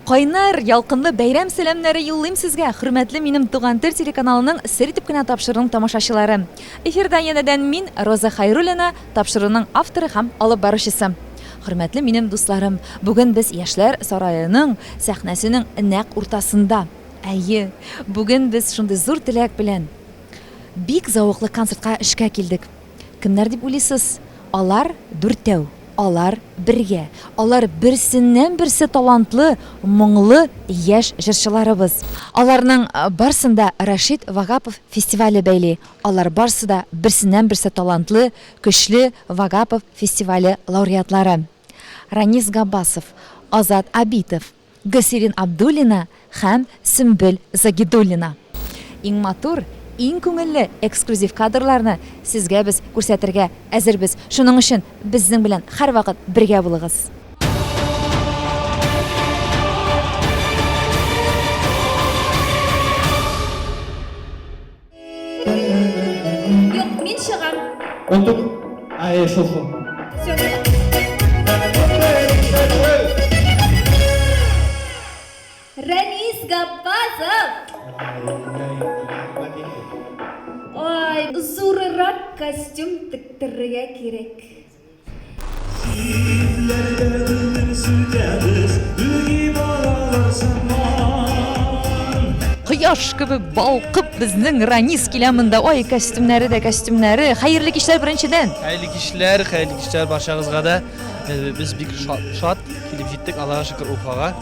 Кайнар, ялкынлы бәйрәм сәламнәре юллыйм сезгә, хөрмәтле минем Туган тел телеканалының сер итеп кенә тапшыруның тамашачылары. Эфирда янәдән мин, Роза Хайруллина, тапшыруның авторы һәм алып баручысы. Хөрмәтле минем дусларым, бүген без Яшьләр сараеның сәхнәсенең нәкъ уртасында. Әйе, бүген без шундый зур теләк белән бик зауыклы концертка эшкә килдек. Кемнәр дип уйлыйсыз? Алар дүртәү. Алар бергә. Алар берсеннән-берсе талантлы, моңлы яшь җырчыларыбыз. Аларның барсында Рашид Вагапов фестивале бәйли. Алар барсы да берсеннән-берсе талантлы, көчле Вагапов фестивале лауреатлары. Ранис Габбасов, Азат Абитов, Гасирин Абдуллина һәм Сөмбел Загидуллина. Иң матур, иң күңелле эксклюзив кадрларны сезгә без күрсәтергә әзербез. Шуның өчен безнең белән һәрвакыт бергә булыгыз. Юк, мин чыгам. Отыр. Шофо. Ранис Габбасов. Ой, зуррак костюм тиктерергә кирәк. Кояш кебек балкып безнең Ранис киләмендә. Ой, костюмнары. Хәерле кичләр беренчедән. Хәерле кичләр барчагызга да. Без бик шат килеп җиттек, Аллага шөкер, Уфага.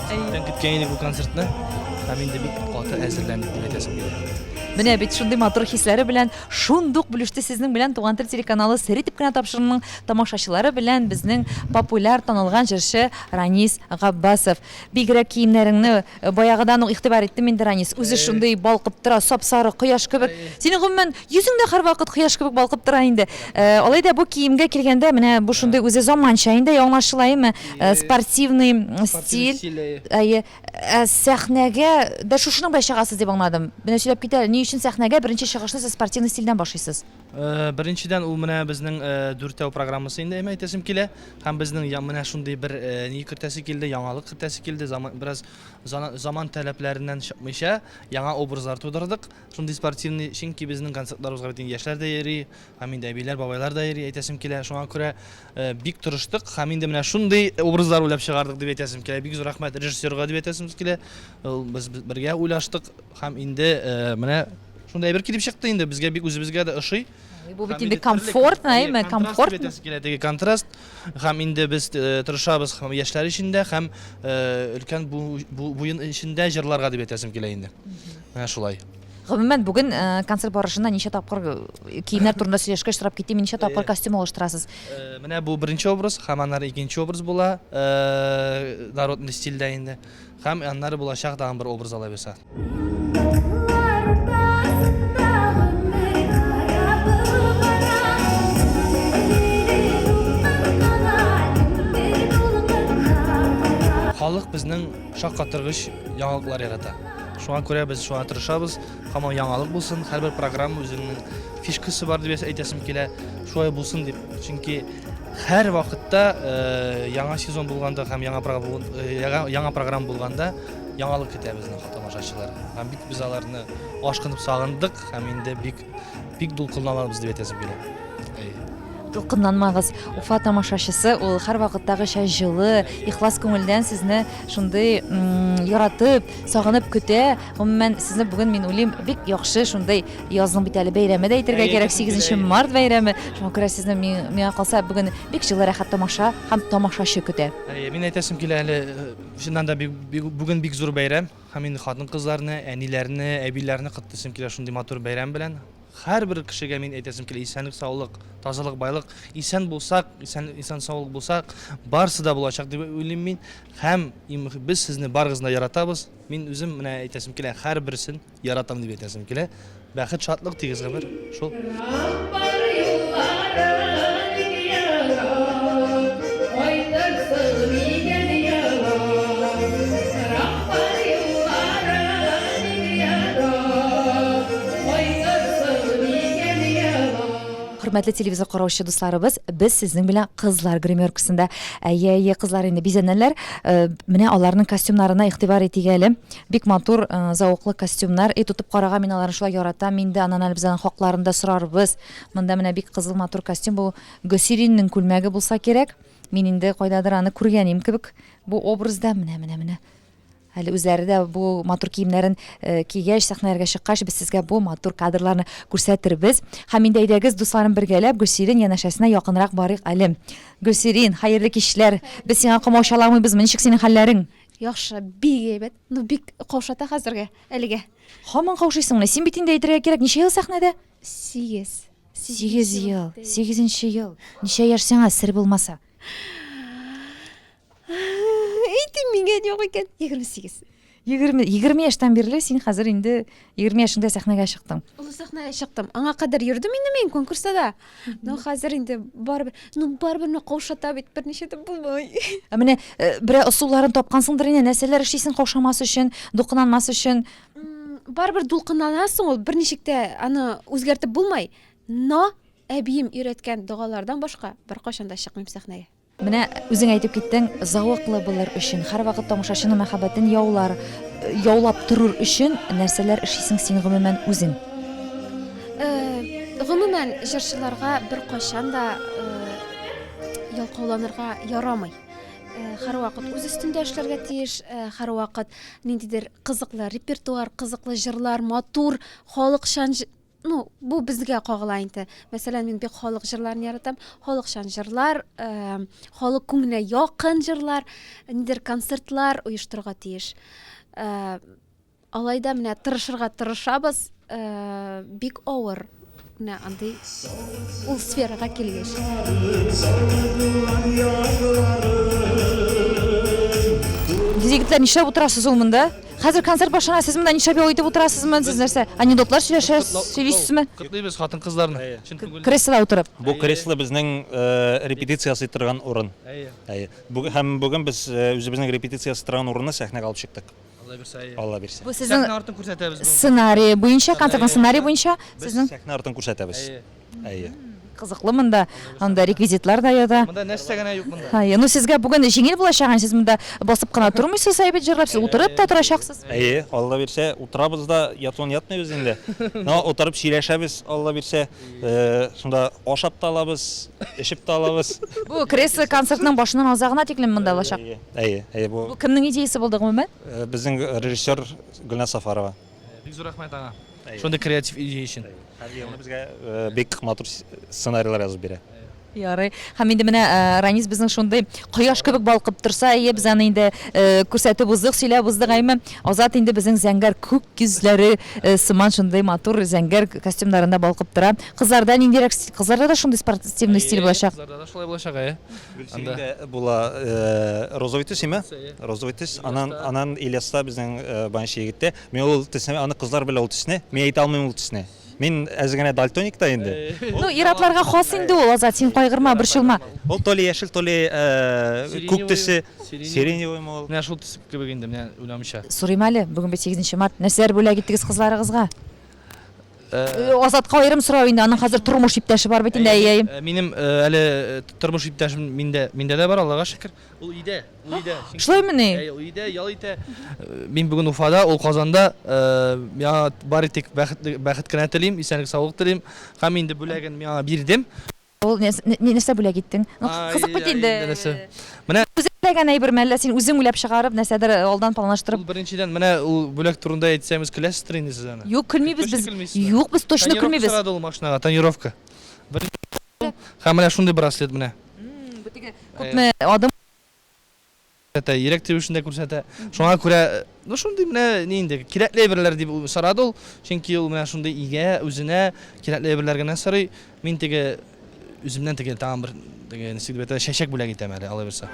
Мен көткән идек бу концертны. Һәм инде бик каты әзерләндек дип әйтәсем килә. Менә бит шундый матур хисләре белән шундук бүлеште сезнең белән Туган тел телеканалы сер итеп кенә тапшыруның тамашачылары белән безнең популяр танылган җырчы Ранис Габбасов. Бигрәк киемнәреңне баягыдан ук игътибар иттем инде, Ранис. Үзе шундый балкып тора, сап-сары кояш кебек. Синең гомумән йөзең дә һәрвакыт кояш кебек балкып тора инде. Алай да бу киемгә килгәндә менә бу шундый үзе заманча инде, яңлашылаймы, спортивный стиль. Сәхнәгә дә шушының белән чыгасыз дип аңладым. Менә сөйләп китә, ни өчен сәхнәгә беренче чыгышны сез спортивный стильдән башлыйсыз? Беренчедән ул менә безнең дүртәү программасы инде әйтәсем килә. Һәм безнең менә шундый бер ни кертәсе килде, яңалык кертәсе килде, бераз заман таләпләреннән чыкмыйча яңа образлар тудырдык. Шундый спортивный, чөнки безнең концертларыбызга бит яшьләр дә йөри, һәм инде әбиләр, бабайлар да йөри, әйтәсем килә. Шуңа күрә бик тырыштык, һәм инде менә шундый образлар уйлап чыгардык дип әйтәсем килә. Бик зур рәхмәт режиссерга дип әйтәсем килә. Без бергә уйлаштык, һәм инде менә шундай бер килеп чыкты инде. Безгә бик үзебезгә дә ошый. Бу бит инде комфорт, әйме, комфорт. Теге контраст, һәм инде без тырышабыз һәм яшьләр өчендә, һәм өлкән буын өчендә җырларга дип әйтәсем килә инде. Менә шулай. Гомумән бүген концерт барышында ничә тапкыр киемнәр турында сөйләшкәч сорап киттем, ничә тапкыр костюм алыштырасыз? Менә бу беренче образ, һәм аннары икенче образ була, народный стильдә инде. Һәм аннары булачак да бер образ ала бирсә. Халык безнең шаккатыргыч яңалыклар ярата. Шуңа күрә без шуңа тырышабыз, һәм яңалык булсын, һәрбер программа үзенең фишкасы бар дип әйтәсем килә. Шулай булсын дип. Чөнки һәр вакытта яңа сезон булганда һәм яңа программа булганда яңалык көтә безнең тамашачылар. Һәм бик без аларны ашкынып сагындык, һәм инде бик дулкынланабыз дип әйтәсем килә. Дулкынланмагыз. Уфа тамашачысы ул һәрвакыттагыча җылы, ихлас күңелдән сезне шундый яратып, сагынып көтә. Гомумән сезне бүген мин уйлыйм бик яхшы шундый язның бит әле бәйрәме дә әйтергә кирәк, 8 март бәйрәме. Шуңа күрә сезне миңа калса бүген бик җылы рәхәт тамаша һәм тамашачы көтә. Мин әйтәсем килә әле чыннан да бүген бик зур бәйрәм. Һәм инде хатын-кызларны, әниләрне, әбиләрне котлыйсым килә шундый матур бәйрәм белән. Һәрбер кешегә мин әйтәсем килә, исәнлек, саулык, тазалык, байлык, исән булсак, исән саулык булсак, барысы да булачак дип уйлыйм мин. Һәм без сезне барыгызны яратабыз. Мин үзем менә әйтәсем килә, һәрберсен яратам дип әйтәсем килә. Бәхет, шатлык тигез гомер. Шул. hurmatli televizor qarovchi do'stlarimiz, biz sizning bilan qizlar grimyorkasida. Әйе, кызлар инде бизәнәләр. Менә аларның костюмнарына игътибар итегәле. Бик матур, зауыклы костюмнар. Тутып карага мин аларны шулай яратам. Мин дә анан безнең хакларында сорарбыз. Монда менә бик кызыл матур костюм бу. Гөсириннең күлмәге булса кирәк. Мин инде кайдадыр аны күргәнем кебек. Бу образда менә. Әле үзләре дә бу матур киемнәрен кигәч, сәхнәләргә чыккач, без сезгә бу матур кадрларны күрсәтербез. Һәм инде әйдәгез, дусларым, бергәләп Гөлсирин янәшәсенә якынрак барыйк әле. Гөлсирин, хәерле кичләр. Без сиңа камаушаламыйбыз. Ничек синең хәлләрең? Яхшы, бик әйбәт. Бик каушата хәзергә, әлегә. Һаман каушыйсың. Син бит инде әйтергә кирәк, ничә ел сәхнәдә? 8 ел. 8нче ел. Ничә яшь сиңа сер булмаса? Әйтим мигә юк икән. 28. 20 яшьтән бирле син хәзер инде 20 яшендә сәхнәгә чыктың. Ул сәхнәгә чыктым. Аңа кадәр йөрдем инде мин конкурста. Хәзер инде барыбер каушата бит берничә дә булмый. Менә берәр ысулларын тапкансыңдыр инде, нәрсәләр эшлисең каушамас өчен, дулкынланмас өчен. Барыбер дулкынланасың, ул берничек тә аны үзгәртеп булмай. Но әбием өйрәткән дугалардан башка беркайчан да чыкмыйм сәхнәгә. Менә үзең әйтеп киттең, зауыклы булыр өчен, һәрвакыт тамашачының мәхәббәтен яулап торыр өчен нәрсәләр эшлисең син гомумән үзең? Гомумән җырчыларга беркайчан да ялкауланырга ярамый. Һәрвакыт үз өстендә эшләргә тиеш, һәрвакыт ниндидер кызыклы репертуар, кызыклы җырлар, матур халыкчан бу безгә кагыла инде. Мәсәлән, мин бик халык җырларын яратам. Халыкчан җырлар, халык күңеленә якын җырлар, ниндидер концертлар оештырырга тиеш. Алайда менә тырышырга тырышабыз, бик авыр. Менә андый ул сферага килгәч. Егетләр, нишләп утырасыз ул монда? Хәзер концерт башлана, сез монда нишләп ял итеп утырасызмы? Сез нәрсә? Анекдотлар сөйләшәсезме? Котлыйбыз хатын-кызларны. Креслода утырып. Бу кресло безнең репетициясы торган урын. Һәм бүген без үзебезнең репетициясы торган урынны сәхнәгә алып чыктык. Алла бирсә. Бу сезнең Сәхнә артын күрсәтәбез. сценарий буенча, концертның сценарий буенча сезнең Сәхнә артын күрсәтәбез. кызыклы монда. Анда реквизитлар да яда. Монда нәрсә генә юк монда. Сезгә бүген җиңел булачак, сез монда басып кына тормыйсыз, әйбәт җырлап, сез утырып та торачаксыз. Алла бирсә, утырабыз да, ятмый үзендә. Утырып сөйләшәбез, Алла бирсә, шунда ашап та алабыз, эчеп та алабыз. Бу кресло концертның башыннан азагына тиклем монда булачак. Бу Бу кемнең идеясе булды гомумән? безнең режиссер Гөлназ Сафарова. Бик зур рәхмәт аңа. Шундый креатив идея өчен. Безгә бик матур сценарийлар язып бирә. Ярый. Һәм инде менә Ранис безнең шундый кояш кебек балкып торса, без аны инде күрсәтеп уздык, сөйләп уздык әйме. Азат инде безнең зәңгәр күк күзләре сыман шундый матур зәңгәр костюмнарында балкып тора. Кызларда ниндирәк, кызларда да шундый спортивный стиль булачак. Кызларда да шулай булачак, Гөлсиндә була розовый төс име? Розовый төс. Анан Ильяста безнең банчы егеттә. Мен ул төсне, аны кызлар белә ул төсне. Мен әйтә алмыйм ул төсне. Мин әзгәнә дальтоник та инде. Иратларга хас инде ул, Азат, син кайгырма, борчылма. Ул толи яшел, толи күк төсе, сиреневый мол. Менә шул төс кебек инде, менә уйламыйча. Сорыйм әле, бүген 8 март. Нәрсәләр бүләк иттегез кызларыгызга? Азатка аерым сорау инде, аның хәзер тормыш иптәше бар бит инде, әйәм. Минем әле тормыш иптәшем миндә дә бар, Аллага шөкер. Ул өйдә. Шулаймы ни? Өйдә ял итә. Мин бүген Уфада, ул Казанда, миңа бары тик бәхет кенә телим, исәнлек, саулык телим. Һәм инде бүләген миңа бирдем. Ул нәрсә бүләк иттең? Кызык бит инде. Менә үзең әйбер мәллә син үзең уйлап чыгарып, нәрсәдер алдан планлаштырып. Ул беренчедән менә ул бүләк турында әйтсәмез көләсездер инде сез аны. Юк, көлмибез без. Юк, без точно көлмибез. Сорады ул машинага, тонировка. Һәм менә шундый браслет менә. Күпме адам Йөрәк тибешендә күрсәтә. Шуңа күрә, шундый менә инде кирәкле әйберләр дип сорады ул. Чөнки ул менә шундый игә, үзенә кирәкле әйберләр генә сорый. Мин теге үземнән теге тагын бер теге ничек дип шәшәк бүләк итәм әле, ала бирсә.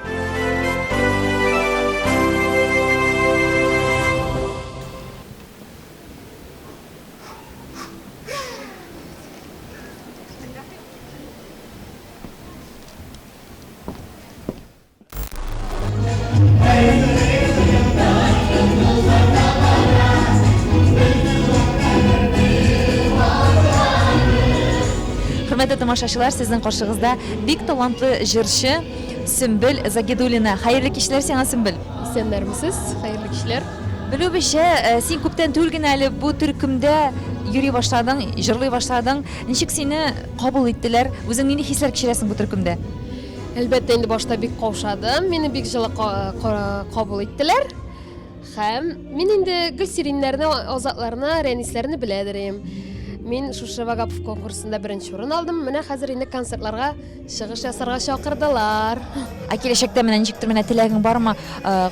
Хөрмәтле тамашачылар, сезнең каршыгызда бик талантлы җырчы Сөмбел Загидуллина. Хәерле кичләр сиңа, Сөмбел. Исәннәрмесез, хәерле кичләр. Белүебезчә, син күптән түгел генә әле бу төркемдә йөри башладың, җырлый башладың. Ничек сине кабул иттеләр? Үзең нинди хисләр кичерәсең бу төркемдә? Әлбәттә, инде башта бик каушадым. Мине бик җылы кабул иттеләр. Һәм мин инде Гөлсириннәрне, Азатларны, Рәнисләрне беләдерем. Мин шушы Вагапов конкурсында беренче урын алдым. Менә хәзер инде концертларга чыгыш ясарга чакырдылар. Ә киләчәктә менә ничектер менә теләгең бармы?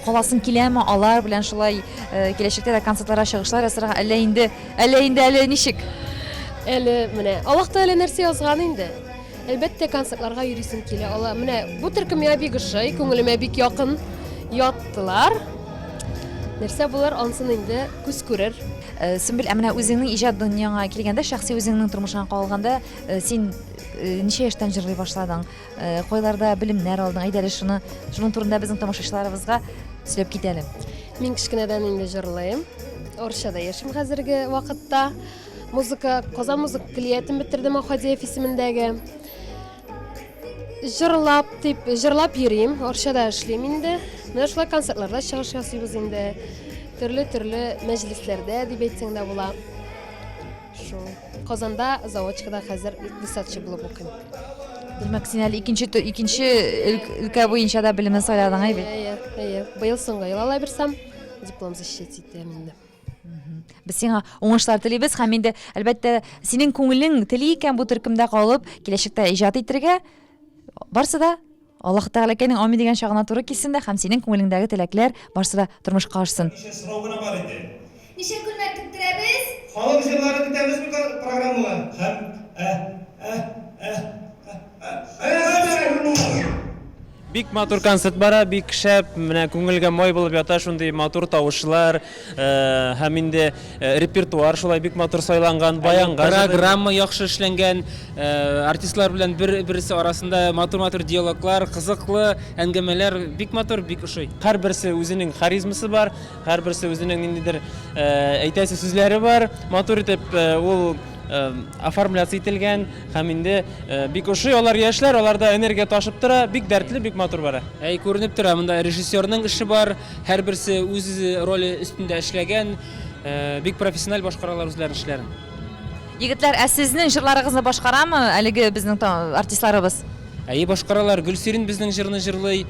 Каласың киләме? Алар белән шулай киләчәктә дә концертларга чыгышлар ясарга әллә ничек? Әле менә Аллаһ Тәгалә нәрсә язган инде. Әлбәттә концертларга йөрисем килә. Алла менә бу төркем миңа бик ошый, күңелемә бик якын яттылар. Нәрсә булыр, ансын инде күз күрер. Сөмбел, менә үзеңнең иҗат дөньяңа килгәндә, шәхси үзеңнең тормышыңа калганда, син ничә яшьтән җырлый башладың? Кайларда белемнәр алдың? Әйдә әле шуның турында безнең тамашачыларыбызга сөйләп кит әле. Мин кичкенәдән инде җырлыйм. Орышчада яшим хәзерге вакытта. Музыка, Казан музыка клиентын бетердем Ахадиев исемендәге. Җырлап йөрим, Орышчада эшлим инде. Менә шулай концертларда чыгыш ясыйбыз инде. Төрле мәҗлесләрдә дип әйтсәң дә була. Шул. Казанда заводчикада хәзер икътисадчы булып укыйм. Димәк, син әле икенче өлкә буенча да белемне сайладың, әйбәт. Әйе. Быел соңгы ел ала бирсәм, диплом защитить итәм инде. Без сиңа уңышлар телибез һәм инде әлбәттә синең күңелең тели икән бу төркемдә калып, киләчәктә иҗат итәргә, барсы да Аллаһ Тәгаләнең амин дигән чагына туры килсен дә һәм синең күңелеңдәге теләкләр барсы да тормышка ашсын. Ничә күлмәк тектерәбез? Халык җырларын көтәбез бу программага. Бик матур концерт бара, бик шәп, менә күңелгә май булып ята шундый матур тавышлар, һәм инде репертуар шулай бик матур сайланган, баянга программа яхшы эшләнгән, артистлар белән берсе арасында матур диалоглар, кызыклы әңгәмәләр, бик матур, бик ошый. Һәрберсе үзенең харизмасы бар, һәрберсе үзенең ниндидер әйтәсе сүзләре бар, матур итеп ул оформляция ителгән һәм инде бик ошый, алар яшьләр, аларда энергия ташып тора, бик дәртле, бик матур бара. Күренеп тора, монда режиссерның эше бар, һәрберсе үз роли өстендә эшләгән, бик профессиональ башкаралар үзләренең эшләрен. Егетләр, сезнең җырларыгызны башкарамы әлеге безнең артистларыбыз? Башкаралар. Гөлсирин безнең җырны җырлый,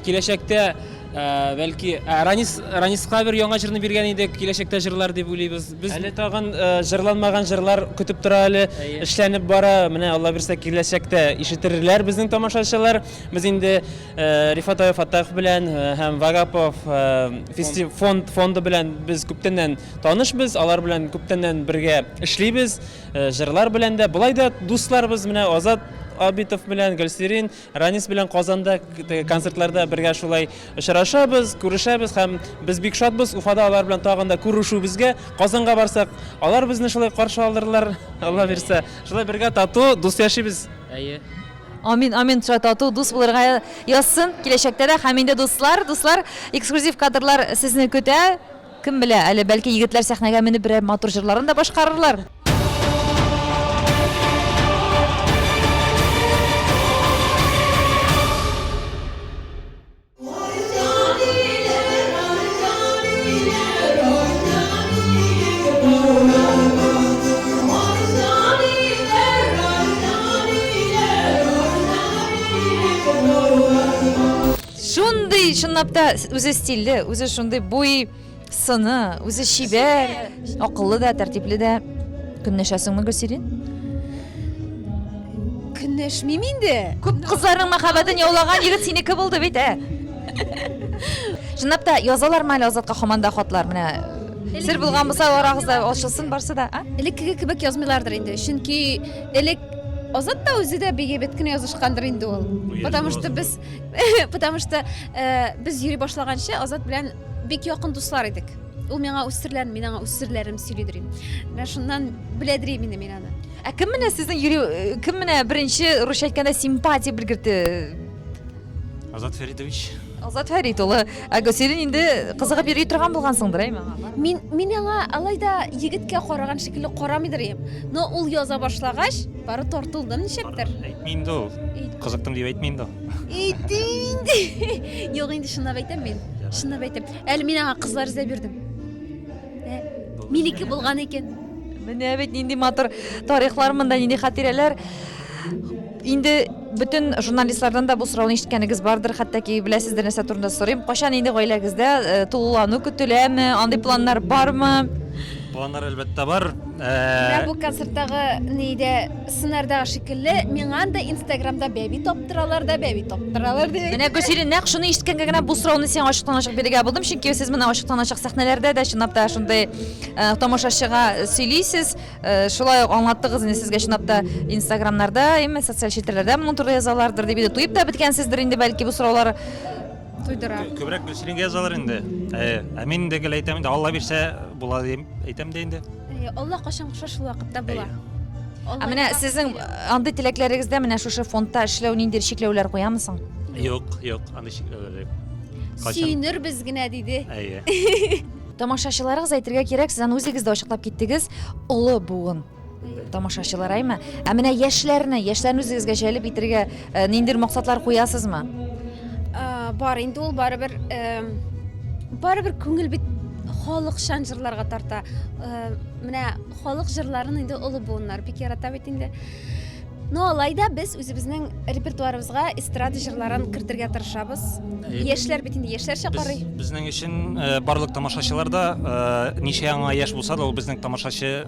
киләчәктә бәлки Раниска бер яңа җырны биргән идек, киләчәктә җырлар дип уйлыйбыз. Без Әле тагын җырланмаган җырлар көтеп тора әле, эшләнеп бара. Менә Алла бирсә киләчәктә ишетерләр безнең тамашачылар. Без инде Рифат Фаттахов белән һәм Вагапов фонды белән без күптәннән танышбыз, алар белән күптәннән бергә эшлибез, җырлар белән дә. Болай да дусларбыз, менә Азат Абитов белән, Гөлсирин, Ранис белән Казанда концертларда бергә шулай очрашабыз, күрешәбез һәм без бик шатбыз. Уфада алар белән тагын да күрешүбезгә, Казанга барсак, алар безне шулай каршы алдырлар, Алла бирсә. Шулай бергә тату дус яшибез. Амин, тату дус булырга язсын киләчәктә дә һәм инде дуслар, эксклюзив кадрлар сезне көтә. Кем белә, әле бәлки егетләр сәхнәгә менеп берәр матур җырларын да башкарырлар. Шундый, чынлап та үзе стильле, үзе шундый буй сыны, үзе шибәр, акыллы да, тәртипле дә. Көнләшәсеңме, Гөлсирин? Көнләшмим инде. Күп кызларның мәхәббәтен яулаган егет синеке булды бит, Чынлап та язалармы әле Азатка һаманда хатлар, менә сер булган булса, арагызда ачылсын барсы да, Элеккеге кебек язмыйлардыр инде. Чөнки элек Азат та үзе дә бик әйбәт кенә язышкандыр инде ул. Потому что без йөри башлаганчы Азат белән бик якын дуслар идек. Ул миңа үз серләрен, мин аңа үз серләрем сөйлидер. Менә шуннан беләдер инде мин аны. Кем менә сезнең йөри, кем менә беренче русча әйткәндә симпатия белгертте? Азат Фәридович. Азат Фәрит улы, Гөлсерин инде кызыгып йөри торган булгансыңдыр, әйме? Мин аңа алайда егеткә караган шикелле карамыйдыр идем. Но ул яза башлагач, бары тартылдым нишәптер. Әйтмим дә ул. Кызыктым дип әйтмим дә. Әйтим инде. Юк инде шунда әйтәм мин. Шунда әйтәм. Әле мин аңа кызлар эзләп бирдем. Минеке булган икән. Менә бит нинди матур тарихлар монда, нинди хатирәләр. Инде bütün журналистлардан да бу сорауны ишеткәнегез бардыр, хәтта ки беләсездер нәрсә турында сорыйм. Качан инде гаиләгездә тулылану көтеләме? Андый планнар бармы? Планнар әлбәттә бар. Менә бу концерттагы нидә сценарийдагы шикелле, миңа да Инстаграмда бәби топтыралар да, бәби топтыралар дип. Менә Гөлсерин, нәкъ шуны ишеткәнгә генә бу сорауны сиңа ачыктан-ачык бирергә булдым, чөнки сез менә ачыктан-ачык сәхнәләрдә дә чынлап та шундый тамашачыга сөйлисез, шулай ук аңлаттыгыз инде сезгә чынлап та Инстаграмнарда, эме социаль челтәрләрдә моны туры язалардыр дип иде. Туеп та беткәнсездер инде бәлки бу сораулар. Туйдыра. Күбрәк Гөлсерингә язалар инде. Мин дә әйтәм инде, Алла бирсә була дип әйтәм дә инде. Алла кашан куша шул вакытта була. Менә сезнең андый теләкләрегездә менә шушы фондта эшләү ниндир чикләүләр куямысың? Юк, аны шикләүләр. Сөйнербез генә диде. Тамашачыларыгыз әйтергә кирәк, сез аны үзегез дә ачыклап киттегез, олы буын. Тамашачылар әйме. Менә яшьләрне үзегезгә җәлеп итәргә ниндир максатлар куясызмы? Бар инде ул барыбер күңел бит халык шанҗырларга тарта. Менә халык җырларын инде олы буыннар бик ярата бит инде. Но алайда без үзебезнең репертуарыбызга эстрада җырларын кертергә тырышабыз. Яшьләр бит инде яшьләрчә карый. Безнең өчен барлык тамашачыларда ничә яңа яшь булса да, ул безнең тамашачы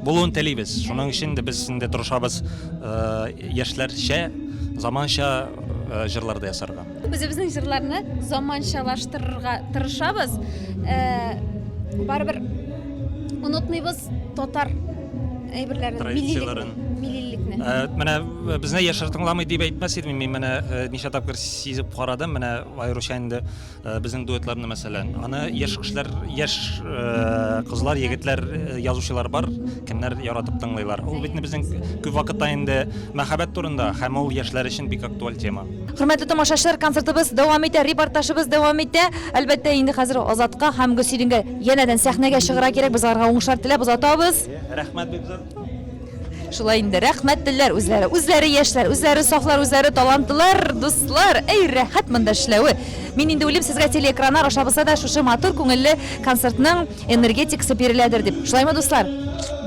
булуын телибез. Шуның өчен дә без инде тырышабыз яшьләрчә, заманча җырларда ясарга. Үзебезнең җырларны заманчалаштырырга тырышабыз. Барыбер онытмыйбыз татар әйберләрен, миллиликне. Менә безне яшьләр тыңламый дип әйтмәс идем, мин менә ничә тапкыр сизеп карадым, менә аеруча инде безнең дуэтларны мәсәлән. Аны яшь кешеләр, яшь кызлар, егетләр, язучылар бар, кемнәр яратып тыңлыйлар. Ул бит безнең күп вакытта инде мәхәббәт турында, һәм ул яшьләр өчен бик актуаль тема. Хөрмәтле тамашачылар, концертыбыз дәвам итә, репортажыбыз дәвам итә. Әлбәттә инде хәзер Азатка һәм Гөлсирингә янәдән сәхнәгә чыгыра кирәк, без аларга уңышлар теләп озатабыз. Рәхмәт бик зур. Шулай инде рәхмәт теләр үзләре яшьләр, үзләре сафлар, үзләре талантлылар, дуслар. Эй, рәхәт монда эшләве. Мин инде уйлыйм, сезгә телеэкраннар аша булса да шушы матур күңелле концертның энергетикасы биреләдер дип. Шулаймы, дуслар?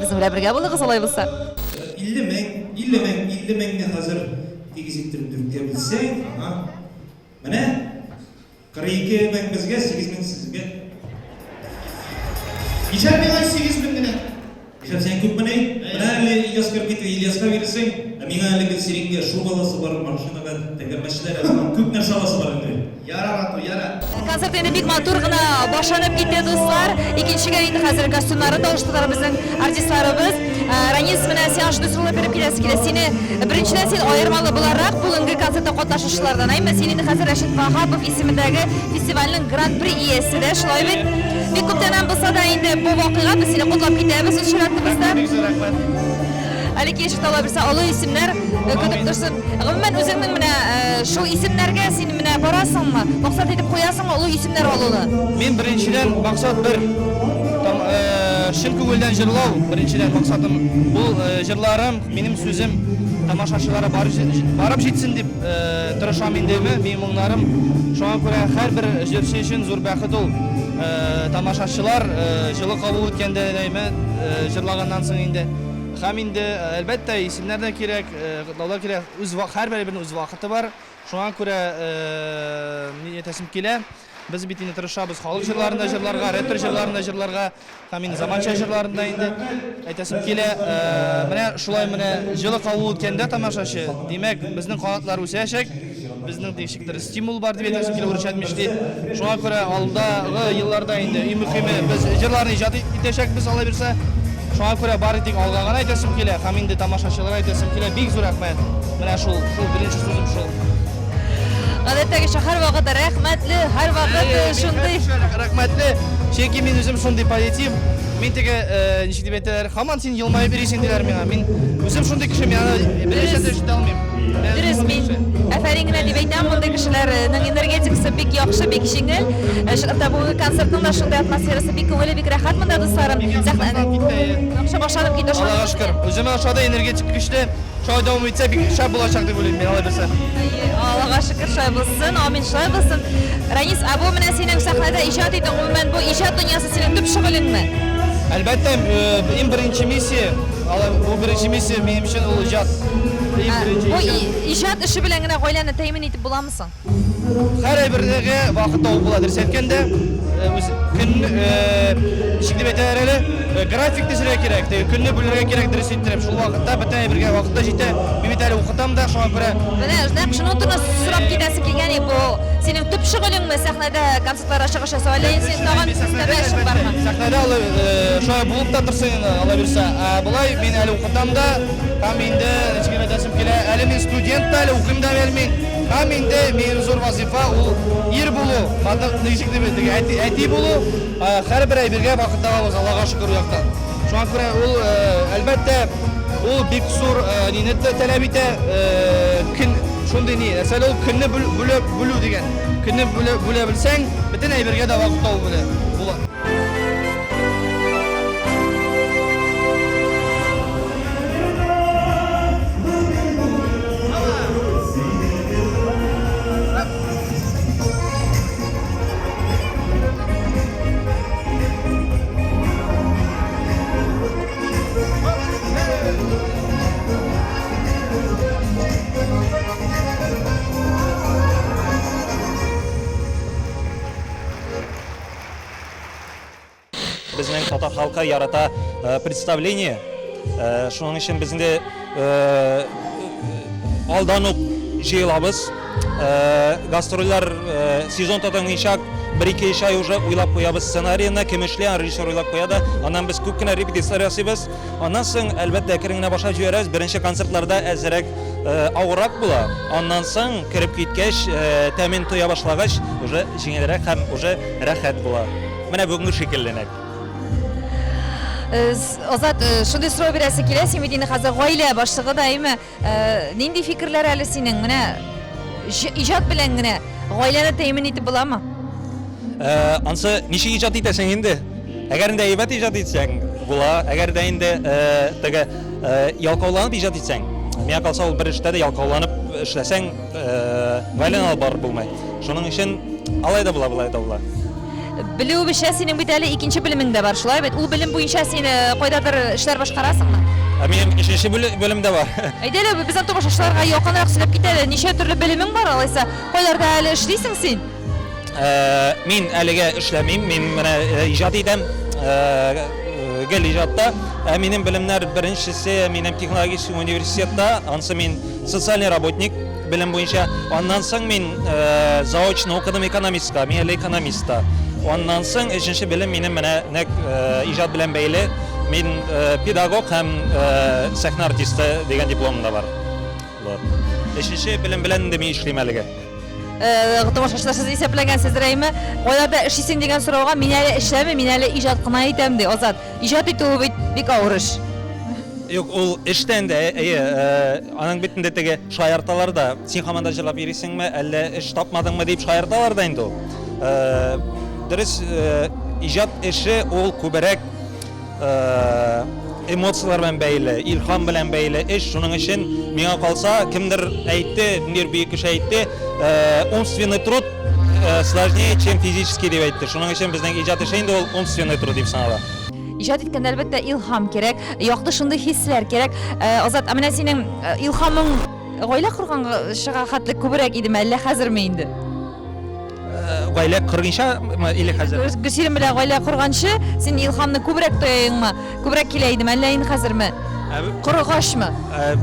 Безнең белән бергә булыгыз, алай булса. 50 меңне хәзер тигезиктиреп дүрткә белсәң, менә 42 мең безгә, 8 мең сезгә. Ишәр миңа 8 мең генә. Ишәр сен күп менә? Менә әле Ильяска китә, Ильяска бирсәң, миңа әле Гөлсерингә шу баласы бар, машинага тәгәрмәчләр, күп нәрсә аласы бар инде. Яра. Концерт инде бик матур гына башланып китте, дуслар. Икенчегә инде хәзер костюмнарын алыштылар безнең артистларыбыз. Ранис менә сиңа шуны сорап биреп киләсе. Сине беренчедән син аермалы буларак бүгенге концертта катнашучылардан, әйме син инде хәзер Рәшит Вахапов исемендәге фестивальнең гран-при иясе дә, шулай бит. Бик күптән булса да инде бу вакыйга без сине котлап китәбез үз шаратыбызда. Әле кеш тала берсе олы исемнәр көтеп торсын. Гомумән үзеңнең менә шул исемнәргә син менә барасыңмы? Максат итеп куясыңмы олы исемнәр алуны? Мен беренчедән максат бер шын күңелдән җырлау. Беренчедән максатым бу җырларым, минем сүзем тамашачыларга барып җитсен дип тырышам инде. Минем моңнарым шуңа күрә һәрбер җырчы өчен зур бәхет ул. Тамашачылар җылы кабул иткәндә әйме җырлаганнан соң инде һәм инде әлбәттә исемнәр дә кирәк, котлаулар кирәк. Һәрберенең үз вакыты бар. Шуңа күрә ни әйтәсем килә. Без бит инде тырышабыз халык җырларында җырларга, рэпер җырларында җырларга, һәм инде заманча җырларында инде әйтәсем килә. Менә шулай менә җылы кабул иткәндә тамашачы, димәк, безнең канатлар үсәчәк. Безнең тикшектер стимул бар дип әйтәсем килә урысча әйтмешли. Шуңа күрә алдагы елларда инде мөһиме без җырларны иҗат итәчәкбез, алай бирсә. Шуңа күрә бары тик алга гына әйтәсем килә, һәм инде тамашачыларга әйтәсем килә, бик зур рәхмәт. Менә шул беренче сүзем шул. Гадәттәге шәһәр вакыты рәхмәтле, һәр вакыт шундый. Рәхмәтле. Чөнки мин үзем шундый позитив. Мин теге ничек дип әйтәләр, һаман син елмаеп йөрисең диләр миңа. Мин үзем шундый кеше, мин беренче дә ишетә алмыйм. Дөрес, мин әфәрин генә дип әйтәм, мондай кешеләрнең энергетикасы атмосферасы бик яхшы, бик җиңел. Шулай бу концертның да шундый атмосферасы бик күңелле, бик рәхәт монда дусларым. Сәхнәдә яхшы башланып китә. Аллага шөкер. Үземә ошада энергетик көчле. Шулай дәвам итсә бик шәп булачак дип уйлыйм мин алай булса. Аллага шөкер шулай булсын. Амин шулай булсын. Рәис, бу менә синең сәхнәдә иҗат итүең, гомумән бу иҗат дөньясы синең төп шөгылеңме? Әлбәттә, иң беренче миссия, бу беренче миссия минем өчен ул иҗат. Бу иҗат эше белән генә гаиләне тәэмин итеп буламы соң? Һәр әйбергә вакыт табып була. Дөрес әйткәндә, көн ишек дип әйтәләр әле, график төзергә кирәк, көнне бүләргә кирәк, дөрес әйттем. Шул вакытта бөтен әйбергә вакытта җитә. Мин бит әле укытам да, шуңа күрә. Менә нәкъ шуның турында сорап китәсе килгән бу синең төп шөгылеңме сәхнәдә концертларга чыгыш ясау, әллә син тагын сәхнәдә эшең бармы? Сәхнәдә шулай булып та торсын, Алла бирсә. Булай мин әле укытам да, һәм инде ничек әйтәсем килә, әле мин студент та, әле укыйм да белмим. Һәм инде минем зур вазифа ул ир булу, ничек дип әти булу, һәр бер әйбергә вакыт табабыз, Аллага шөкер яктан. Шуңа күрә ул әлбәттә ул бик зур нине таләп итә, шундый ни, мәсәлән ул көнне бүлү дигән. Көнне бүлә белсәң, бөтен әйбергә дә вакыт табып була. Безнең татар халкы ярата представление. Шуның өчен бездә алдан ук җыелабыз. Гастрольләр сезон тотынганча 1-2 ай уже уйлап куябыз сценарийны, кем эшләгән режиссер уйлап куя да, аннан без күп кенә репетиция ясыйбыз. Аннан соң әлбәттә кереңне башлап җибәрәбез. Беренче концертларда әзрәк авырак була. Аннан соң кирип киткәч, тәмин тоя башлагач, уже җиңелрәк һәм уже рәхәт була. Менә бүгенге шикелленәк. Азат, шундый сорау бирәсе килә, син бит инде хәзер гаилә башлыгы да, әйме? Нинди фикерләр әле синең? Менә иҗат белән генә гаиләне тәэмин итеп буламы? Ансы ничек иҗат итәсең инде? Әгәр инде әйбәт иҗат итсәң була, әгәр дә инде теге ялкауланып иҗат итсәң, миңа калса ул бер эштә дә ялкауланып эшләсәң, гаиләне алып барып булмай. Шуның өчен алай да була, булай да була. Белү бишә синең бит әле икенче белемең дә бар, шулай бит? Ул белем буенча син кайдадыр эшләр башкарасыңмы? Минем икенче белемдә бар. Әйдәле, безнең тамашачыларга якынрак сөйләп китәле. Ничә төрле белемең бар алайса? Кайларда әле эшлисең син? Мин әлегә эшләмим, мин менә иҗат итәм. Гел иҗатта. Минем белемнәр беренчесе минем технологик университетта, ансы мин социальный работник белем буенча. Аннан соң мин заочно укыдым экономистка, мин әле экономистта. Ondan soң üçüncü bilim benim menə icad bilən bəyli. Min pedagog həm səhnə artisti degan diplomum da var. Üçüncü bilim bilən də men işləyim әлегә. Тамашачылар сез исәпләгәнсездер әйме? Кайларда эшлисең дигән сорауга мин әле эшләмим, мин әле иҗат кына итәм ди. Азат, иҗат итү бик авыр эш. Юк, ул эштән дә, аның битендә теге шаярталар да, син һаман да җырлап йөрисеңме, әллә эш тапмадыңмы дип шаярталар да инде ул. Дөрес, иҗат эше ул күбрәк эмоциялар белән бәйле, илһам белән бәйле эш. Шуның өчен миңа калса, кемдер әйтте, бер бик кеше әйтте, умственный труд сложнее, чем физический дип әйтте. Шуның өчен безнең иҗат эше инде ул умственный труд дип санала. Иҗат иткәндә әлбәттә илһам кирәк, якты шундый хисләр кирәк. Азат, менә синең илһамың гаилә корганга хәтле күбрәк идеме, әллә хәзерме инде? Гаилә корганча или хәзер? Гөлсирем белән гаилә корганчы, син илһамны күбрәк тояңмы? Күбрәк килә идеме, әллә инде хәзерме? Коргашмы?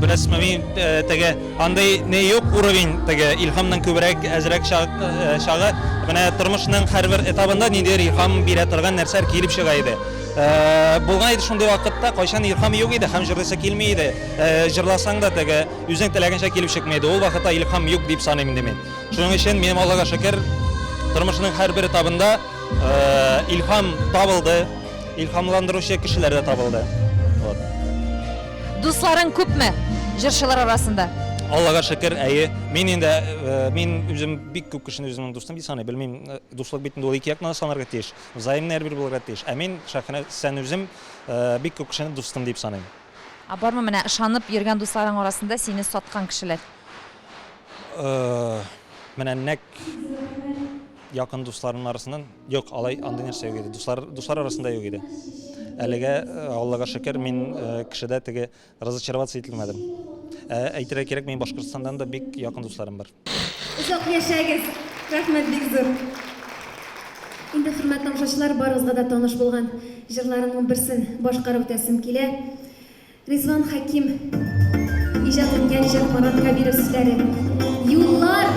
Беләсезме, мин теге андай не юк уровень теге илһамның күбрәк әзрәк шагы. Менә тормышның һәрбер этабында ниндидер илһам бирә торган нәрсәләр килеп чыга иде. Булган иде шундый вакытта, кайчан илһам юк иде, һәм җырлыйсы килми иде. Җырласаң да теге үзең теләгәнчә килеп чыкмый иде. Ул вакытта илһам юк дип саныйм инде мин. Шуның өчен минем Аллага шөкер, тормышның һәрбер этабында илһам табылды, илһамландыручы кешеләр дә табылды. Дусларың күпме җырчылар арасында? Аллага шөкер, мен инде мен үзем бик күп кешене үземнең дустым дип саный. Белмим, дуслык битендә ул ике якны санарга тиеш. Взаимный әрбір булырга тиеш. Мен шәхсән сән үзем бик күп кешене дустым дип саныйм. Бармы менә ышанып йөргән дусларың арасында сине саткан кешеләр? Менә нәк якын дусларым арасыннан юк, алай андый нәрсә юк иде. Дуслар арасында юк иде. Әлегә Аллага шөкер, мин кешедә теге разочароваться ителмәдем. Әйтергә кирәк, мин Башкортстандан да бик якын дусларым бар. Озак яшәгез. Рәхмәт бик зур. Инде хөрмәтле тамашачылар, барыгызга да таныш булган җырларның берсен башкарып үтәсем килә. Ризван Хаким иҗат иткән җыр Марат Кабиров сүзләре. Юллар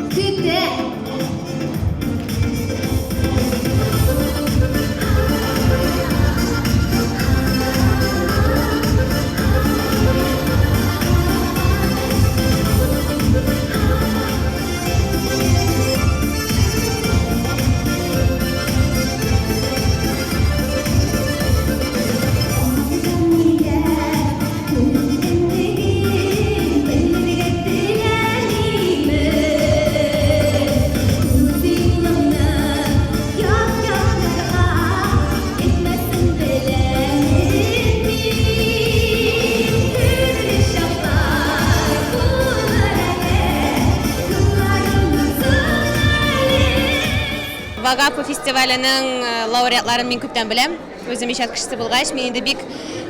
көтә. Вагапо фестиваленең лауреатларын мин күптән беләм. Үзем иҗат кешесе булгач, мин инде бик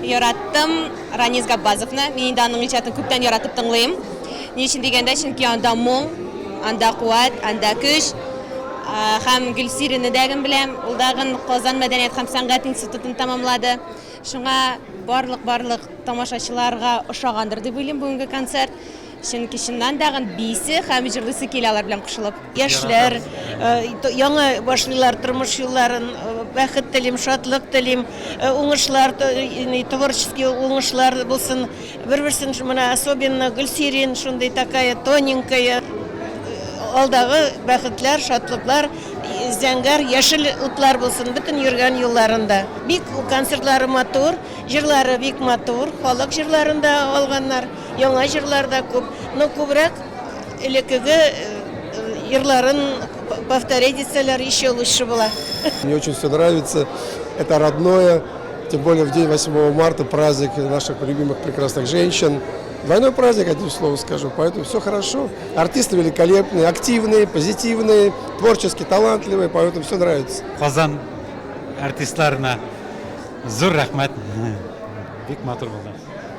яраттым Ранис Габбазовны. Мин инде аның иҗатын күптән яратып тыңлыйм. Ни өчен дигәндә, чөнки анда моң, анда куәт, анда көч. Һәм Гөлсирене дәген беләм. Ул дагын Казан мәдәният һәм сәнгать институтын тәмамлады. Шуңа барлык тамашачыларга ошагандыр дип уйлыйм бүгенге концерт. Чөнки чыннан дагын бисе һәм җырлыйсы килә алар белән кушылып. Яшьләр яңа башлыйлар тормыш юлларын, бәхет телим, шатлык телим, уңышлар, творческий уңышлар булсын. Бер-берсен менә особенно Гөлсирин шундый такая тоненькая, алдагы бәхетләр, шатлыклар, зәңгәр яшел утлар булсын бөтен йөргән юлларында. Бик концертлары матур, җырлары бик матур, халык җырларында алганнар, яңа җырларда күп, но күбрәк элекеге җырларын повторить итсәләр еще лучше була. Мне очень все нравится, это родное, тем более в день 8 марта праздник наших любимых прекрасных женщин. Двойной праздник, одним словом скажу, поэтому все хорошо. Артисты великолепные, активные, позитивные, творчески талантливые, поэтому все нравится. Казан артистларына зур рәхмәт. Бик матур булды.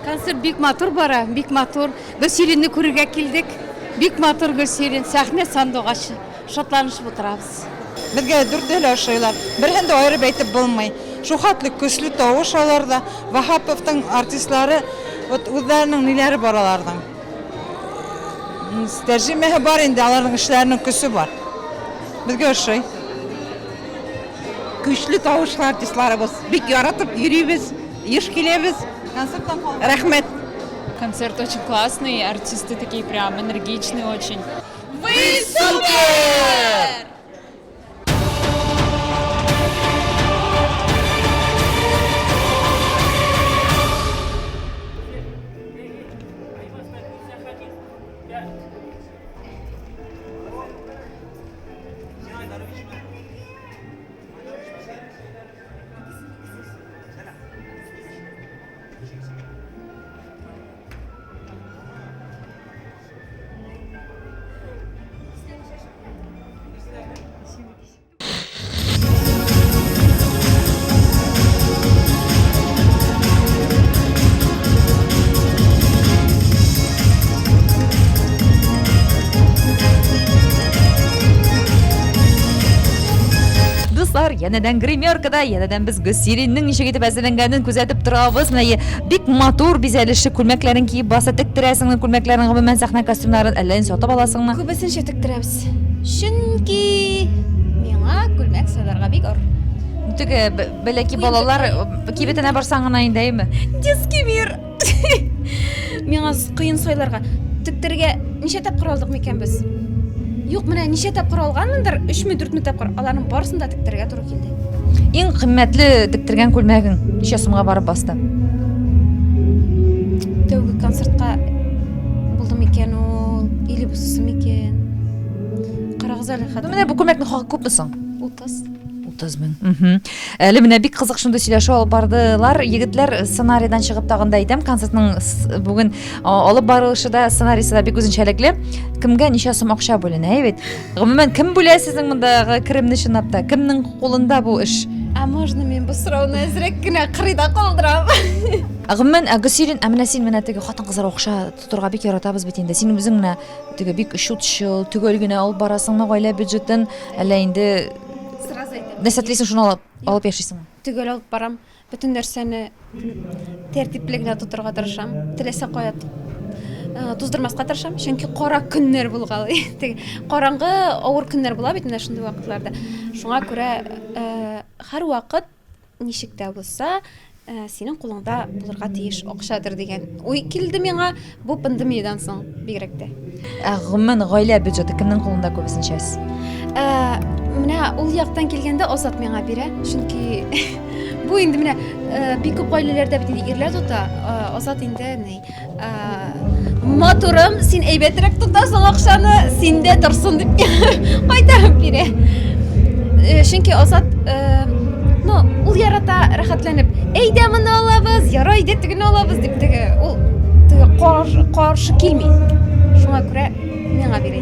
Концерт бик матур бара, бик матур. Гөлсиринне күрергә килдек. Бик матур Гөлсирин, сәхнә сандугач. Шатланышып утырабыз. Безгә дүртәүләр шулар. Берһен дә аерып әйтеп булмый. Шу хатлы көчле тавыш аларда. Вахаповның артистлары үзләренең ниләре бар аларның. Тәрҗемәһе бар инде, аларның эшләренең көсе бар. Безгә ошый. Көчле тавышлы артистларыбыз. Бик яратып йөрибез, еш киләбез. Концерттан рәхмәт. Концерт очень классный, артисты такие прям энергичные очень. Вы супер! Янәдән гримеркада, янәдән без Гөлсириннең ничек итеп әзерләнгәнен күзәтеп торабыз. Менә бик матур бизәлеше күлмәкләрен киеп баса тектерәсеңме, күлмәкләрен гомумән сәхнә костюмнарын әллә инде сатып аласыңмы? Күбесенчә тектерәбез. Чөнки миңа күлмәк сайларга бик ор. Теге бәләки балалар кибетенә барсаң гына индеме? Детский мир. Миңа кыен сайларга тектергә ничә тапкыр алдык микән без? Юк, менә ничә тапкыр алганмындыр? 3-4 тапкыр. Аларның барысын да тектергә туры килде. Иң кыйммәтле тектергән күлмәгең ничә сумга барып басты? Тәүге концертка Болды мекен ул, или бусысы мекен. Карагыз әле хәтта. Менә бу күлмәкнең хакы күпме соң? 30. 30 мең. Әле менә бик кызык шунда сөйләшү алып бардылар. Егетләр сценарийдан чыгып тагында әйтәм, концертның бүген алып барылышы да сценарийсы да бик үзенчәлекле. Кемгә ничә сум акча бүленә, бит. Гомумән кем бүлә сезнең мондагы керемне чынлап та? Кемнең кулында бу эш? А можно мен бу сорауны әзрәк кенә кырыйда калдырам? Гомумән Гөлсирин, менә син менә теге хатын-кызлар акча тотырга бик яратабыз бит инде. Син үзең менә теге бик шутчыл, төгәл генә алып барасыңмы гаилә бюджетын, әллә инде Сразу әйтәм. дәсәтлисең шуны алып яшисеңме? Төгәл алып барам. Бөтен нәрсәне тәртипле генә тотырга тырышам. Теләсә кая туздырмаска тырышам. Чөнки кара көннәр булгалы. Караңгы, авыр көннәр була бит менә шундый вакытларда. Шуңа күрә һәр вакыт ничек тә булса, синең кулыңда булырга тиеш акчадыр дигән. Уй килде миңа бу пандемиядан соң бигрәк тә. Гомумән гаилә бюджеты кемнең кулында күбесенчәс? Менә ул яктан килгәндә Азат миңа бирә. Чөнки бу инде менә бик күп гаиләләрдә бит инде ирләр тота. Азат инде ни матурым, син әйбәтрәк тотасың акчаны, синдә торсын дип кайтарып бирә. Чөнки Азат ул ярата рәхәтләнеп, әйдә моны алабыз, ярай әйдә тегене алабыз дип теге ул каршы килми. Шуңа күрә миңа бирә.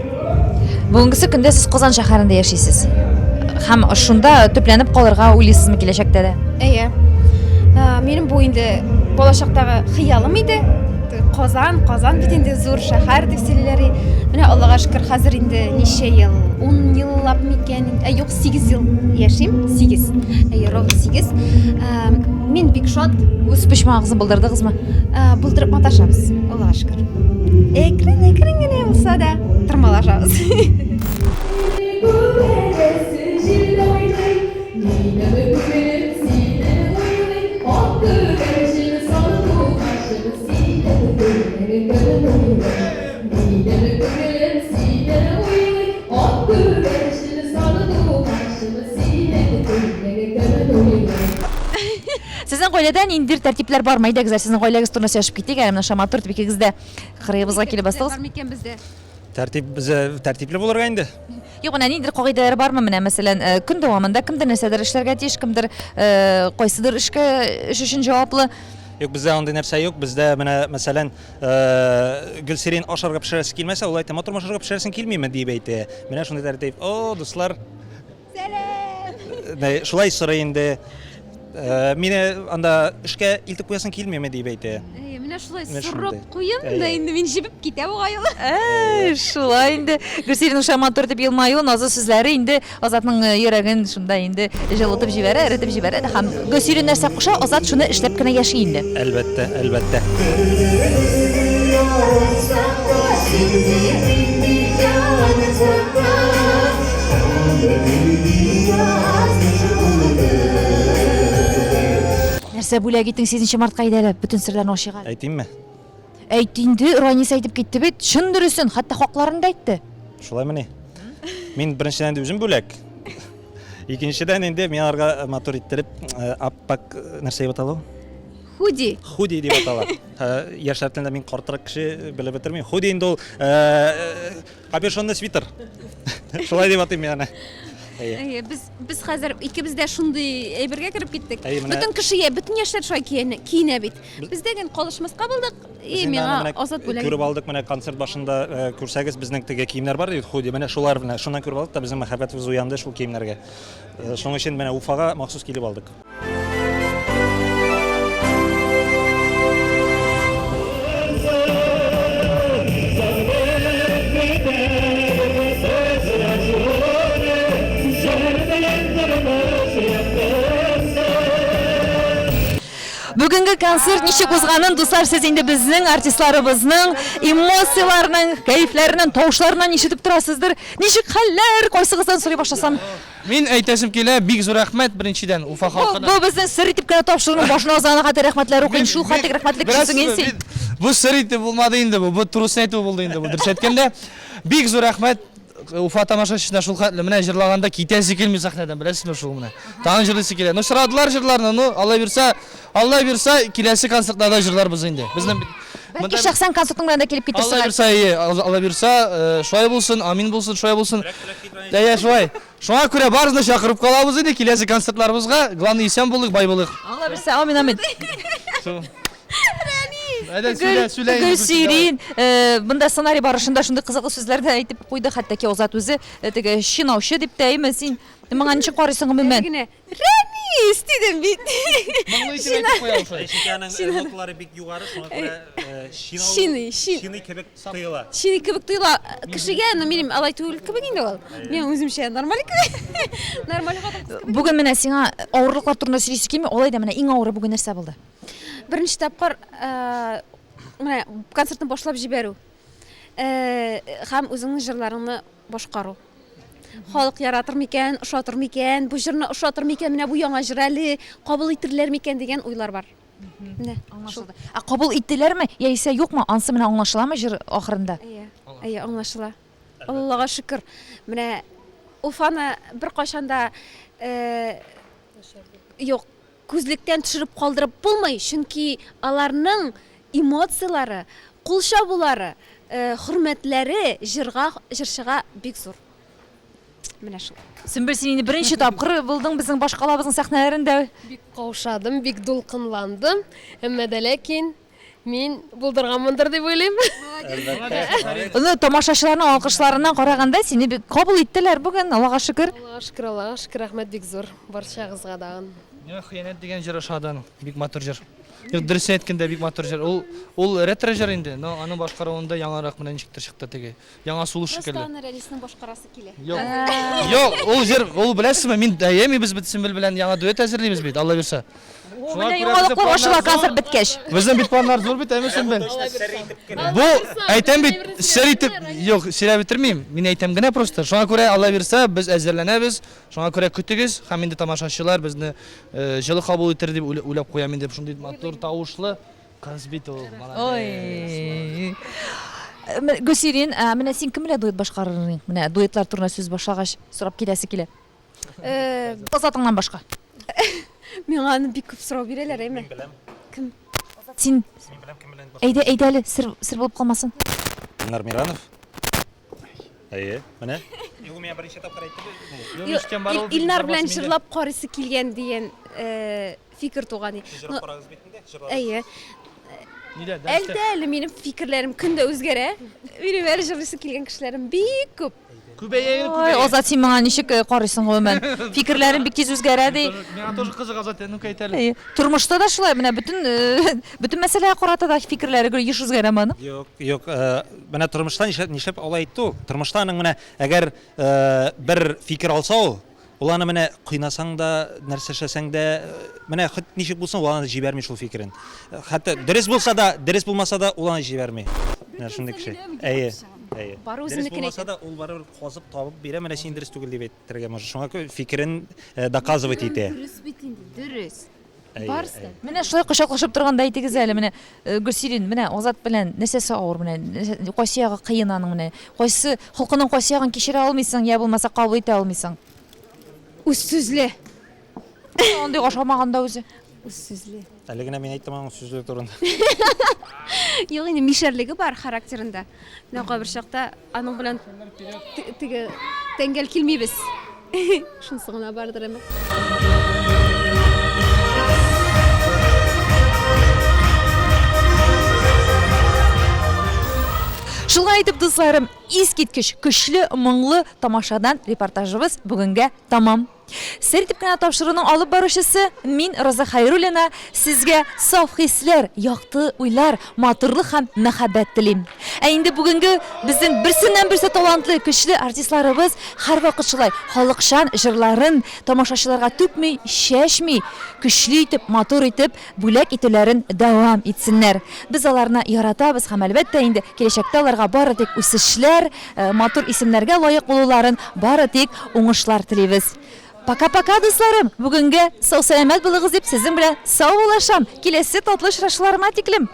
Бүгенгесе көндә сез Казан шәһәрендә яшисез. Һәм шунда төпләнеп калырга уйлыйсызмы киләчәктә дә? Әйе. Минем бу инде балачактагы хыялым иде. Казан бит инде зур шәһәр дип сөйлиләр. Менә Аллага шөкер, хәзер инде ничә ел? 10 еллап микән? Юк, 8 ел яшим. 8. Әйе, ровно 8. Мин бик шат. Үз пишмагыгызны булдырдыгызмы? Булдырып маташабыз. Аллага шөкер. Экрен генә булса да тырмалашабыз. Сезнең гаиләдә ниндидер тәртипләр бармы? Әйдәгез, сезнең гаиләгез турында сөйләшеп китик. Менә Шаматур тибикегездә кырыебызга килеп бастыгыз. Бар микән бездә? Тәртипле булырга инде. Юк, менә ниндидер кагыйдәләр бармы? Менә мәсәлән, көн дәвамында кемдер нәрсәдер эшләргә тиеш, кемдер кайсыдыр эш өчен җаваплы. Юк, бездә андый нәрсә юк. Бездә менә мәсәлән, Гөлсирин ашарга пешерәсе килмәсә, ул әйтә, матур ашарга пешерәсең килмиме дип әйтә. Менә шундый тәртип. О, дуслар. Сәлам. Шулай сорый инде. Мине анда эшкә илтеп куясың килмиме дип әйтә. Менә шулай сорап куйым да инде мин җибеп китә бу гайыл. Шулай инде. Гөлсирин Шаматур дип елмаю, назлы сүзләре инде Азатның йөрәген шунда инде җылытып җибәрә, эретеп җибәрә. Һәм Гөлсирин нәрсә куша, Азат шуны эшләп кенә яши инде. Әлбәттә, әлбәттә. Нәрсә бүләк итең 8 мартка әйдәләп, бөтен серләрне ачыга. Әйтимме? Әйт инде, Ранис әйтеп китте бит, шын дөресен, хәтта хакларын да әйтте. Шулаймы ни? Мин беренчедән дә үзем бүләк. Икенчедән инде мин аларга матур иттереп, аппак нәрсә дип атала? Худи. Худи дип атала. Яшьләр телендә мин картырак кеше белеп бетермим. Худи инде ул капюшонлы свитер. Шулай дип атыйм яна. Әйе, без хәзер икебез дә шундый әйбергә кереп киттек. Әйе, менә- Бөтен кешегә, бөтен яшьләр шулай киенә бит. Бездә генә калышмаска булдык. Миңа Азат бүләк. Күреп алдык, менә концерт башында күрсәгез, безнең теге киемнәр бар иде, худи, менә шулар белән, шуннан күреп алдык та безнең мәхәббәтебез уянды шул киемнәргә. Шуның өчен менә Уфага махсус килеп алдык. Бүгенге концерт ничек узганын дуслар, сез инде безнең артистларыбызның эмоцияларының, кайфларының, тавышларынан ишетеп торасыздыр. Ничек хәлләр, кайсыгыздан сорый башласам? Мин әйтәсем килә, бик зур рәхмәт беренчедән Уфа халкына. Бу безнең сер итеп кенә тапшыруның башына узган хәтер рәхмәтләр укыйм. Шул хәтер рәхмәтлек кешесең син. Бу сер итеп булмады инде бу. Бу турусын әйтү булды инде бу. Дөрес әйткәндә, бик зур рәхмәт Уфа тамашачысына шул хәтле менә җырлаганда китәсе килми сәхнәдән, беләсезме шул менә. Тагын җырлыйсы килә. Ну шырадылар җырларны, ну Алла бирсә киләсе концертларда җырларбыз инде. Безнең Бәлки шәхсән концертың белән дә килеп Алла китерсең. бирса, Алла бирса, шулай булсын, амин булсын, шулай булсын. Дәя шулай. Шуңа күрә барызны чакырып калабыз инде киләсе концертларыбызга. Главный исән булык, бай булык. Алла бирса, амин, амин. Гөлсирин, бында сценарий барышында шундый кызыклы сүзләр дә әйтеп куйды, хәтта ки Озат үзе теге шинаучы дип тә әйме син. Моңа ничек карыйсың гомумән? Рәнис дидем бит. Моңлы итеп әйтеп куям шулай. Шикәнең нотлары бик югары, шуңа күрә Шины кебек тоела. Шины кебек тоела. Кешегә, минем алай түгел кебек инде ул. Мен үземчә нормаль кебек. Нормаль хатын. Бүген менә сиңа авырлыклар турында сөйлисе килми, алай да менә иң авыры бүген нәрсә булды? Беренче тапкыр менә концертны башлап җибәрү. Һәм үзеңнең җырларыңны башкару. Халык яратыр микән, ошатыр микән, бу җырны ошатыр микән, менә бу яңа җыр әле кабул итерләр микән дигән уйлар бар. Менә аңлашылды. Кабул иттеләрме, яисә юкмы? Ансы менә аңлашыламы җыр ахырында? Әйе, аңлашыла. Аллага шөкер. Менә Уфаны бер кашанда юк, күзлектән төшереп калдырып булмый, чөнки аларның эмоциялары, кулчабулары, хөрмәтләре җырчыга бик зур. Менә шул. Сөмбел, син инде беренче тапкыр булдың безнең башкалабызның сәхнәләрендә. Бик каушадым, бик дулкынландым. Әмма дә ләкин мин булдырганмындыр дип уйлыйм. Аны тамашачыларның алкышларыннан караганда сине бик кабул иттеләр бүген, Аллага шөкер. Аллага шөкер, рәхмәт бик зур барчагызга дагын. Хыянәт дигән җыр ошадан, бик матур җыр. Дөрес әйткәндә бик матур җыр. Ул ретро җыр инде, но аның башкаруында яңарак менә ничектер чыкты теге. Яңа сулыш шикелле. Просто Рәнисның башкарасы килә. Юк, ул җыр, ул беләсезме, мин даими без Сөмбел белән яңа дуэт әзерлибез бит, Алла бирса. Менә яңалыклар ачыла концерт беткәч. Безнең бит планнар зур бит, әйме Сөмбел. Бу әйтәм бит, сер итеп, юк, сер битермим. Мин әйтәм генә просто. Шуңа күрә Алла бирса, без әзерләнәбез. Шуңа күрә көтегез, һәм инде тамашачылар безне җылы кабул итер дип уйлап куям инде. Шундый матур тавышлы кыз бит ул. Ой. Гөлсирин, менә син кем белән дуэт башкарырың? Менә дуэтлар турында сүз башлагач, сорап киләсе килә. Озатыңнан башка. Миңа аны бик күп сорау бирәләр, әйме. Кем? Син әйдә әле, сер булып калмасын. Илнар Миранов. Әйе, менә. Илнар белән җырлап карыйсы килгән дигән фикер туган. Әйе. Әлдә минем фикерләрем көндә үзгәрә. Минем әле җырлыйсы килгән кешеләрем бик күп. Ой, Озат, син моңа ничек карыйсың гомумән? Фикерләрем бик тиз үзгәрә ди. Миңа тоже кызык, Озат, ну әйтәле. Тормышта да шулай, менә бөтен мәсьәләгә карата да фикерләре еш үзгәрәме? Юк, менә тормышта нишләп алай итте ул? Тормышта аның менә әгәр бер фикер алса ул аны менә кыйнасаң да, нәрсә эшләсәң дә, менә хит ничек булсын, ул аны җибәрми шул фикерен. Хәтта дөрес булса да, дөрес булмаса да, ул аны җибәрми. Менә шундый кеше. Әйе. Бар үзенекенә. Булмаса да, ул барыбер казып табып бирә, менә син дөрес түгел дип әйтергә може. Шуңа фикерен доказывать итә. Дөрес бит инде, дөрес. Барсы. Менә шулай кочаклашып торганда әйтегез әле, менә Гөлсирин, менә Озат белән нәрсәсе авыр, менә кайсы ягы кыен аның, менә кайсы холкының кайсы ягын кичерә алмыйсың, я булмаса кабул итә алмыйсың. Үз сүзле. Андый ашамаганда үзе. Үз сүзле. Әле генә мин әйттем аның сүзле турында. Юк, инде мишәрлеге бар характерында. Менә кайбер чакта аның белән теге тәңгәл килмибез. Шунысы гына бардыр әмма. Шулай итеп, дусларым, искиткеч көчле, моңлы тамашадан репортажыбыз бүгенгә тамам. Сер итеп кенә тапшыруның алып баручысы мин, Роза Хайруллина, сезгә саф хисләр, якты уйлар, матурлык һәм мәхәббәт телим. Ә инде бүгенге безнең берсеннән-берсе талантлы, көчле артистларыбыз һәрвакыт шулай халыкчан җырларын тамашачыларга түкми, чәчми, көчле итеп, матур итеп бүләк итүләрен дәвам итсеннәр. Без аларны яратабыз һәм әлбәттә инде киләчәктә аларга бары тик үсешләр, матур исемнәргә лаек булуларын, бары тик уңышлар телибез. Пока-пока, дусларым. Бүгенгә сау-сәламәт булыгыз дип сезнең белән сау булашам. Киләсе татлы очрашуларыма тиклем.